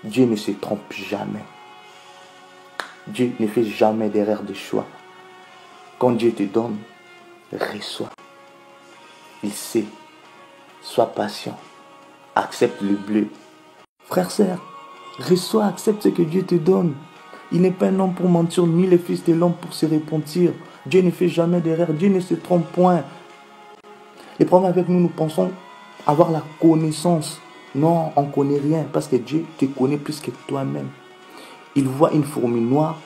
Dieu ne se trompe jamais. Dieu ne fait jamais d'erreur de choix. Quand Dieu te donne, reçois. Il sait. Sois patient. Accepte le bleu. Frère, sœur, reçois, accepte ce que Dieu te donne. Il n'est pas un homme pour mentir, ni le fils de l'homme pour se repentir. Dieu ne fait jamais d'erreur. Dieu ne se trompe point. Les problèmes avec nous, nous pensons avoir la connaissance. Non, on ne connaît rien parce que Dieu te connaît plus que toi-même. Il voit une fourmi noire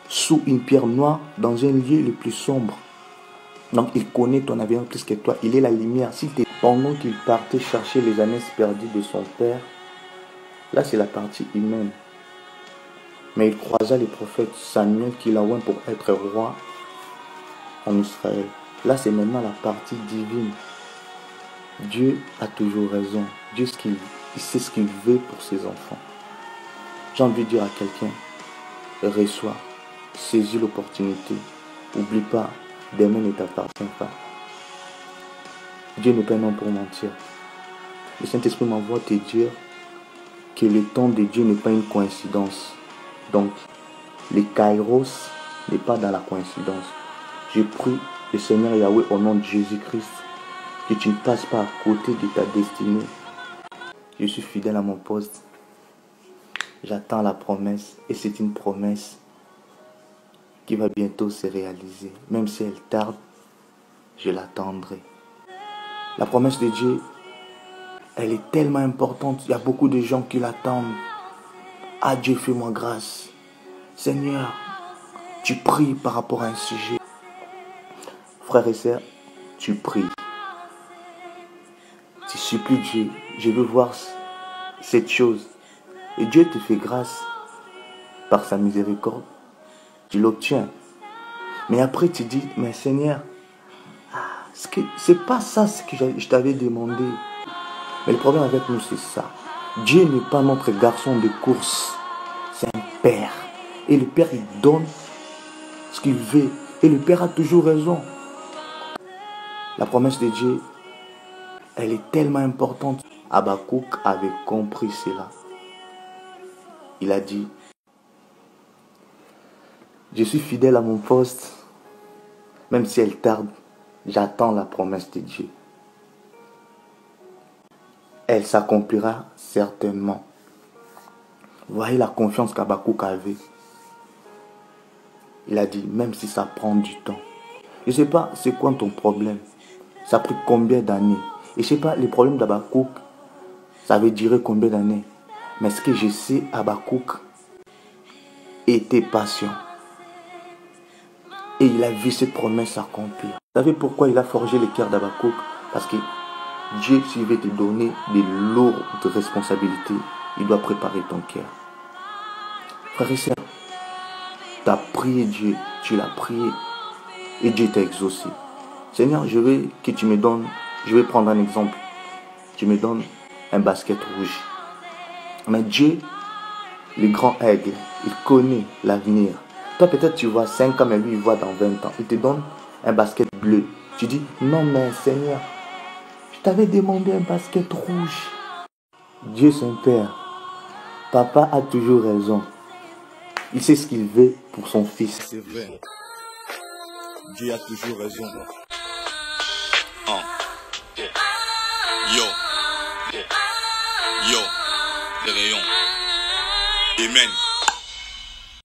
sous une pierre noire dans un lieu le plus sombre. Donc il connaît ton avenir plus que toi. Il est la lumière. Pendant qu'il partait chercher les ânesses perdues de son père, là c'est la partie humaine. Mais il croisa le prophète Samuel qui l'a oint pour être roi en Israël. Là c'est maintenant la partie divine. Dieu a toujours raison. Dieu il sait ce qu'il veut pour ses enfants. J'ai envie de dire à quelqu'un, reçois, saisis l'opportunité. N'oublie pas, demain ne t'appartient pas. Dieu n'est pas un homme pour mentir. Le Saint-Esprit m'envoie te dire que le temps de Dieu n'est pas une coïncidence. Donc, le kairos n'est pas dans la coïncidence. Je prie le Seigneur Yahweh au nom de Jésus-Christ que tu ne passes pas à côté de ta destinée. Je suis fidèle à mon poste. J'attends la promesse et c'est une promesse qui va bientôt se réaliser. Même si elle tarde, je l'attendrai. La promesse de Dieu, elle est tellement importante. Il y a beaucoup de gens qui l'attendent. Ah Dieu, fais-moi grâce. Seigneur, tu pries par rapport à un sujet. Frères et sœurs, tu pries. Tu supplies Dieu. Je veux voir cette chose. Et Dieu te fait grâce par sa miséricorde. Tu l'obtiens. Mais après tu dis, mais Seigneur, c'est pas ça ce que je t'avais demandé. Mais le problème avec nous, c'est ça. Dieu n'est pas notre garçon de course. C'est un père. Et le père, il donne ce qu'il veut. Et le père a toujours raison. La promesse de Dieu, elle est tellement importante. Habakkuk avait compris cela. Il a dit, je suis fidèle à mon poste. Même si elle tarde, j'attends la promesse de Dieu. Elle s'accomplira certainement. Voyez la confiance qu'Habakkuk avait. Il a dit, même si ça prend du temps. Je ne sais pas c'est quoi ton problème. Ça a pris combien d'années. Et je ne sais pas, les problèmes d'Habakkuk, ça avait duré combien d'années. Mais ce que je sais, Habakkuk était patient. Et il a vu cette promesse s'accomplir. Vous savez pourquoi il a forgé le cœur d'Habakkuk? Parce que Dieu, s'il veut te donner des lourdes responsabilités, il doit préparer ton cœur. Frère et sœur, tu as prié Dieu, tu l'as prié et Dieu t'a exaucé. Seigneur, je veux que tu me donnes, je vais prendre un exemple. Tu me donnes un basket rouge. Mais Dieu, le grand aigle, il connaît l'avenir. Toi, peut-être tu vois 5 ans, mais lui, il voit dans 20 ans. Il te donne un basket bleu. Tu dis, non, mais Seigneur, je t'avais demandé un basket rouge. Dieu, c'est un père. Papa a toujours raison. Il sait ce qu'il veut pour son fils. C'est vrai. Dieu a toujours raison. Yo, les rayons. Amen.